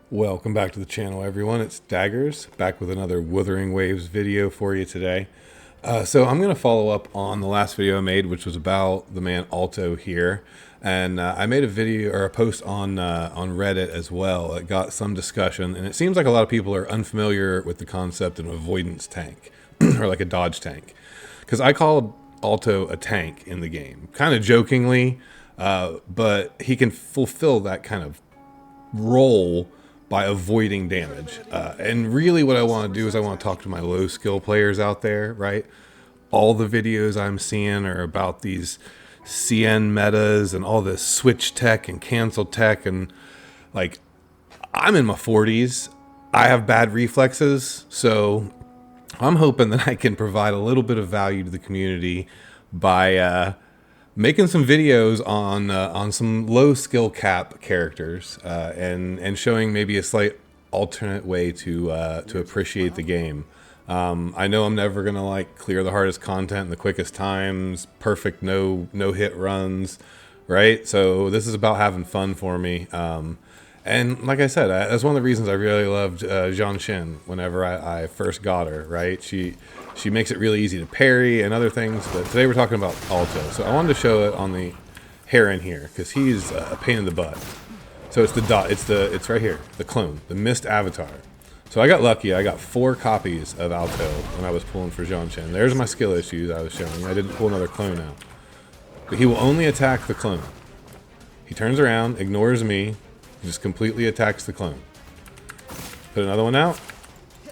Welcome back to the channel, everyone. It's Daggers, back with another Wuthering Waves video for you today. So I'm going to follow up on the last video I made, which was about the man Alto here. And I made a video or a post on Reddit as well. It got some discussion, and it seems like a lot of people are unfamiliar with the concept of an avoidance tank, or like a dodge tank. Because I called Alto a tank in the game, kind of jokingly, but he can fulfill that kind of role by avoiding damage. And really what I want to do is I want to talk to my low skill players out there, right? All the videos I'm seeing are about these CN metas and all this switch tech and cancel tech. And like, I'm in my 40s. I have bad reflexes. So I'm hoping that I can provide a little bit of value to the community by making some videos on some low skill cap characters and showing maybe a slight alternate way to appreciate the game. I know I'm never gonna like clear the hardest content in the quickest times, perfect no hit runs, right? So this is about having fun for me. And like I said, that's one of the reasons I really loved Jianxin whenever I first got her, right? She makes it really easy to parry and other things, but today we're talking about Alto. So I wanted to show it on the Heron here, because he's a pain in the butt. So it's it's right here, the clone, the missed avatar. So I got lucky, I got 4 copies of Alto when I was pulling for Jianxin. There's my skill issues I was showing. I didn't pull another clone out. But he will only attack the clone. He turns around, ignores me, just completely attacks the clone. Put another one out,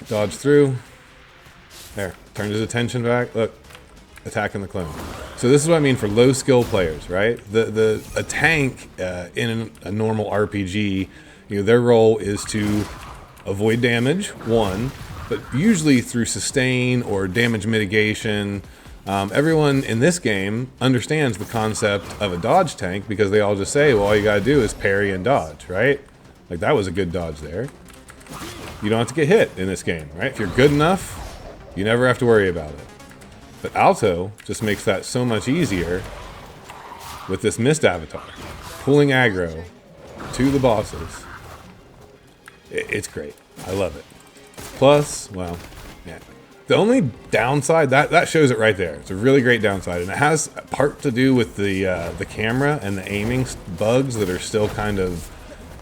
dodge through, there, turned his attention back, look, attacking the clone. So this is what I mean for low skill players, right? A tank in a normal RPG, you know, their role is to avoid damage, one, but usually through sustain or damage mitigation. Everyone in this game understands the concept of a dodge tank because they all just say, well, all you gotta do is parry and dodge, right? Like, that was a good dodge there. You don't have to get hit in this game, right? If you're good enough, you never have to worry about it. But Alto just makes that so much easier with this missed avatar. Pulling aggro to the bosses. It's great. I love it. Plus, well, yeah. The only downside, that shows it right there. It's a really great downside, and it has part to do with the camera and the aiming bugs that are still kind of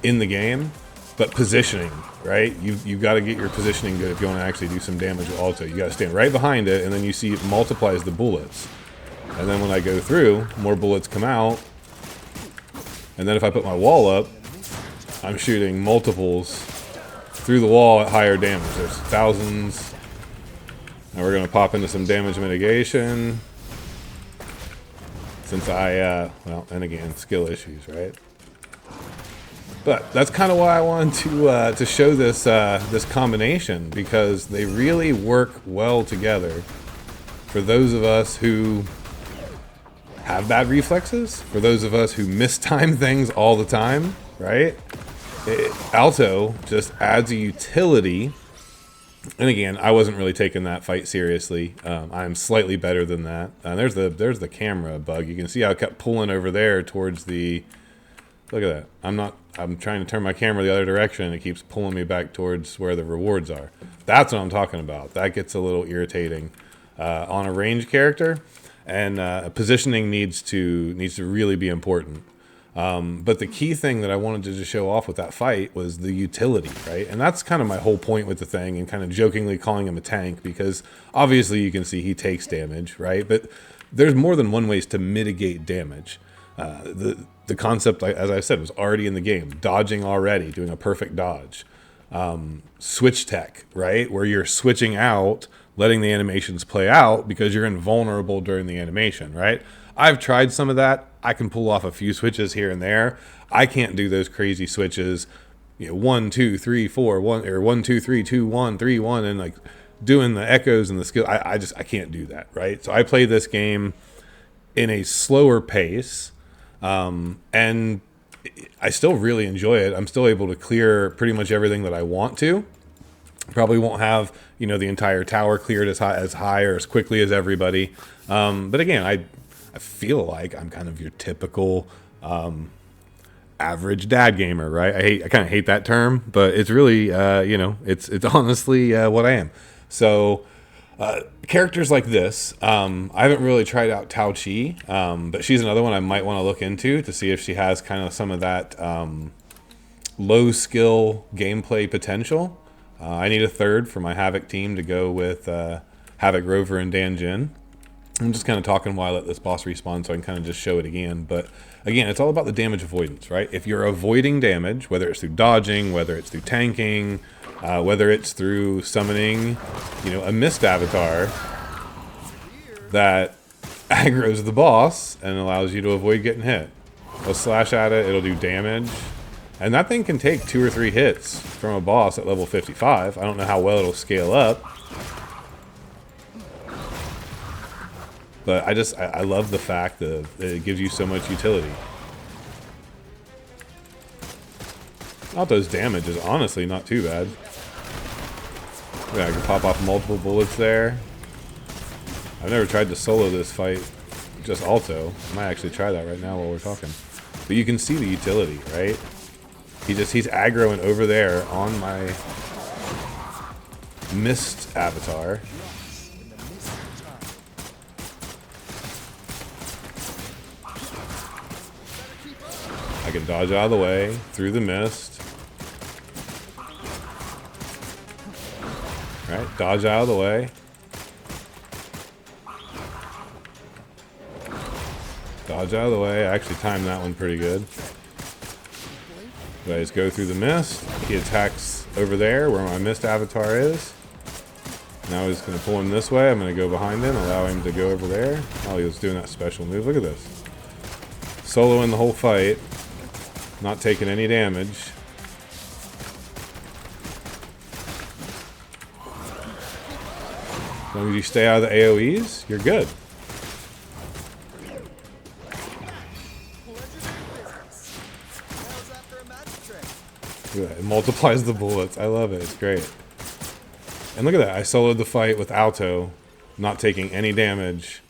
in the game, but positioning, right? You've got to get your positioning good if you want to actually do some damage with Alto. You got to stand right behind it, and then you see it multiplies the bullets. And then when I go through, more bullets come out, and then if I put my wall up, I'm shooting multiples through the wall at higher damage. There's thousands. Now we're going to pop into some damage mitigation. Since well, and again, skill issues, right? But that's kind of why I wanted to show this this combination, because they really work well together for those of us who have bad reflexes, for those of us who mistime things all the time, right? Alto just adds a utility. And again, I wasn't really taking that fight seriously. I'm slightly better than that. There's the camera bug. You can see how I kept pulling over there towards the. Look at that. I'm trying to turn my camera the other direction, and it keeps pulling me back towards where the rewards are. That's what I'm talking about. That gets a little irritating on a range character, and positioning needs to really be important. But the key thing that I wanted to just show off with that fight was the utility, right? And that's kind of my whole point with the thing, and kind of jokingly calling him a tank, because obviously you can see he takes damage, right? But there's more than one ways to mitigate damage. The concept, as I said, was already in the game. Dodging already, doing a perfect dodge. Switch tech, right? Where you're switching out, letting the animations play out because you're invulnerable during the animation, right? I've tried some of that. I can pull off a few switches here and there. I can't do those crazy switches, you know, 1, 2, 3, 4, 1, or 1, 2, 3, 2, 1, 3, 1, and like doing the echoes and the skill. I can't do that, right? So I play this game in a slower pace, and I still really enjoy it. I'm still able to clear pretty much everything that I want to. Probably won't have, you know, the entire tower cleared as high or as quickly as everybody. But again, I feel like I'm kind of your typical average dad gamer, right? I kind of hate that term, but it's really, it's honestly what I am. So characters like this, I haven't really tried out Tao Chi, but she's another one I might want to look into to see if she has kind of some of that low skill gameplay potential. I need a third for my Havoc team to go with Havoc, Rover, and Dan Jin. I'm just kind of talking while I let this boss respawn so I can kind of just show it again. But again, it's all about the damage avoidance, right? If you're avoiding damage, whether it's through dodging, whether it's through tanking, whether it's through summoning, a mist avatar that aggroes the boss and allows you to avoid getting hit. We'll slash at it, it'll do damage. And that thing can take 2 or 3 hits from a boss at level 55. I don't know how well it'll scale up. But I love the fact that it gives you so much utility. Alto's damage is honestly not too bad. Yeah, I can pop off multiple bullets there. I've never tried to solo this fight, just Alto. I might actually try that right now while we're talking. But you can see the utility, right? He's aggroing over there on my mist avatar. I can dodge out of the way through the mist. Right, dodge out of the way. Dodge out of the way. I actually timed that one pretty good. But I just go through the mist. He attacks over there where my mist avatar is. Now he's going to pull him this way. I'm going to go behind him, allow him to go over there. Oh, he was doing that special move. Look at this. Soloing the whole fight. Not taking any damage. As long as you stay out of the AoEs, you're good. It multiplies the bullets. I love it. It's great. And look at that. I soloed the fight with Alto, not taking any damage,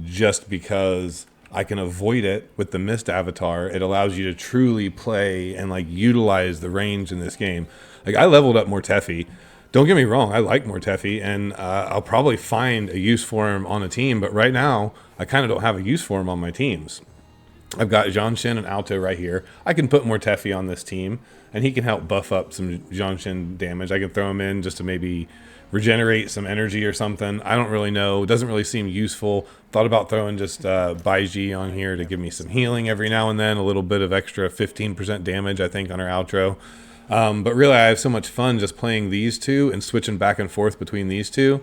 just because I can avoid it with the mist avatar. It allows you to truly play and utilize the range in this game. I leveled up Mortefi. Don't get me wrong, I like Mortefi, and I'll probably find a use for him on a team, but right now, I kind of don't have a use for him on my teams. I've got Jianxin and Alto right here. I can put Mortefi on this team, and he can help buff up some Jianxin damage. I can throw him in just to maybe regenerate some energy or something. I don't really know. It doesn't really seem useful. Thought about throwing just Baiji on here to give me some healing every now and then. A little bit of extra 15% damage, I think, on our outro. But really, I have so much fun just playing these two and switching back and forth between these two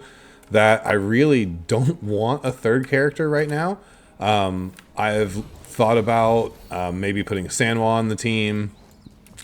that I really don't want a third character right now. I've thought about maybe putting Sanwa on the team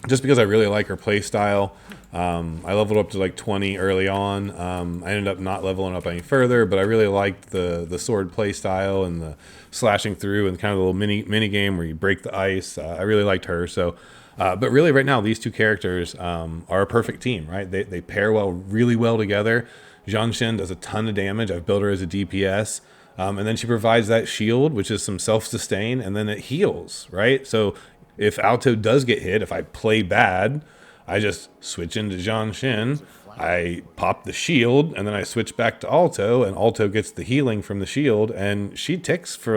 just because I really like her play style. I leveled up to 20 early on. I ended up not leveling up any further, but I really liked the sword play style and the slashing through and kind of the little mini game where you break the ice. I really liked her. So, but really right now, these two characters are a perfect team, right? They pair really well together. Jianxin does a ton of damage. I've built her as a DPS. And then she provides that shield, which is some self-sustain, and then it heals, right? So if Alto does get hit, if I play bad, I just switch into Jianxin, I pop the shield, and then I switch back to Alto, and Alto gets the healing from the shield, and she ticks for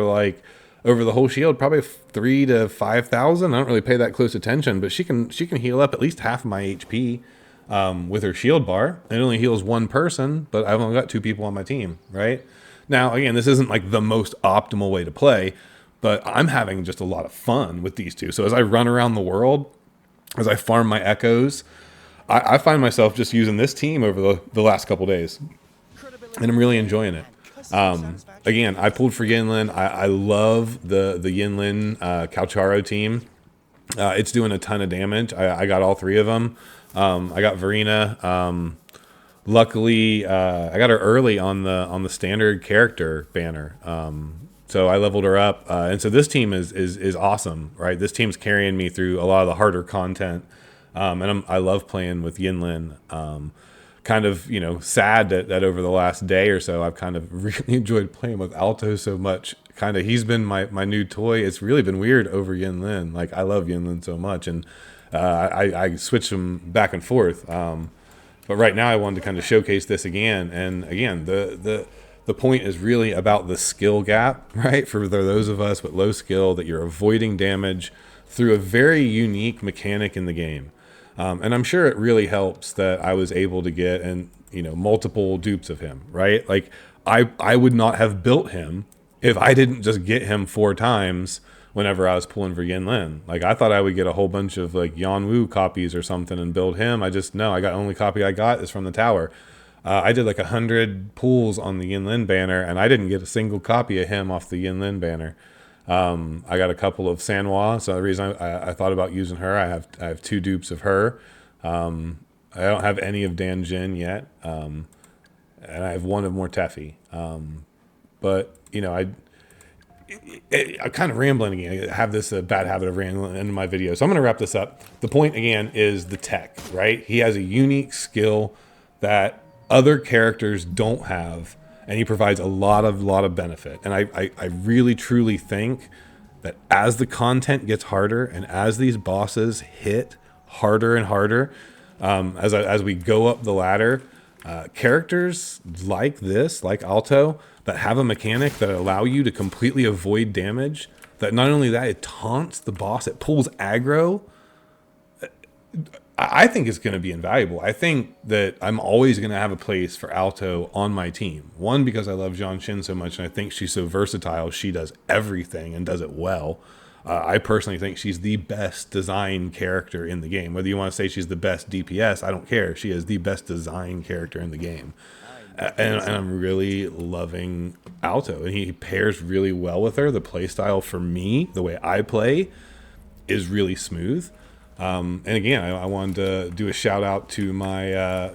over the whole shield, probably 3,000 to 5,000. I don't really pay that close attention, but she can heal up at least half of my HP with her shield bar. It only heals one person, but I've only got 2 people on my team, right? Now, again, this isn't the most optimal way to play, but I'm having just a lot of fun with these two. So as I run around the world, as I farm my echoes, I find myself just using this team over the last couple days, and I'm really enjoying it. Again, I pulled for Yinlin. I love the Yinlin Calcharo team. It's doing a ton of damage. I got all 3 of them. I got Verena. Luckily, I got her early on the standard character banner, so I leveled her up, and so this team is awesome, right? This team's carrying me through a lot of the harder content, and I love playing with Yinlin. Kind of sad that over the last day or so I've kind of really enjoyed playing with Alto so much kind of, he's been my new toy. It's really been weird over Yinlin. Like, I love Yinlin so much, and I switch them back and forth. But right now I wanted to kind of showcase this again. And again, the point is really about the skill gap, right? For those of us with low skill, that you're avoiding damage through a very unique mechanic in the game. And I'm sure it really helps that I was able to get, and multiple dupes of him, right? Like, I would not have built him if I didn't just get him 4 times whenever I was pulling for Yinlin. Like, I thought I would get a whole bunch of like Yanwu copies or something and build him. I got only copy I got is from the tower. I did like 100 pulls on the Yinlin banner, and I didn't get a single copy of him off the Yinlin banner. I got a couple of Sanhua, so the reason I thought about using her, I have 2 dupes of her. I don't have any of Danjin yet, and I have 1 of Mortefi. But I'm kind of rambling again. I have this bad habit of rambling into my video, so I'm going to wrap this up. The point again is the tech, right? He has a unique skill that other characters don't have, and he provides a lot of benefit. And I really truly think that as the content gets harder and as these bosses hit harder and harder, as we go up the ladder, characters like this, like Alto, that have a mechanic that allow you to completely avoid damage, that not only that, it taunts the boss, it pulls aggro, I think it's going to be invaluable. I think that I'm always going to have a place for Alto on my team. 1, because I love Jianxin so much, and I think she's so versatile. She does everything and does it well. I personally think she's the best design character in the game. Whether you want to say she's the best DPS, I don't care. She is the best design character in the game. And I'm really loving Alto. And he pairs really well with her. The play style for me, the way I play, is really smooth. And again, I wanted to do a shout out to my,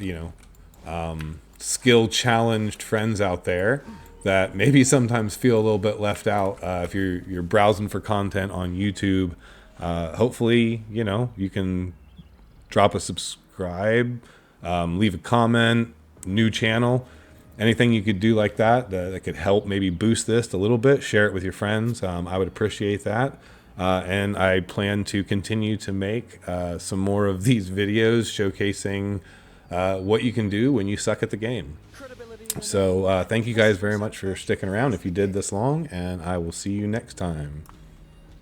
skill challenged friends out there that maybe sometimes feel a little bit left out. If you're browsing for content on YouTube, hopefully, you can drop a subscribe, leave a comment, new channel, anything you could do like that could help maybe boost this a little bit. Share it with your friends. I would appreciate that. And I plan to continue to make some more of these videos showcasing what you can do when you suck at the game. So thank you guys very much for sticking around if you did this long, and I will see you next time.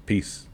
Peace.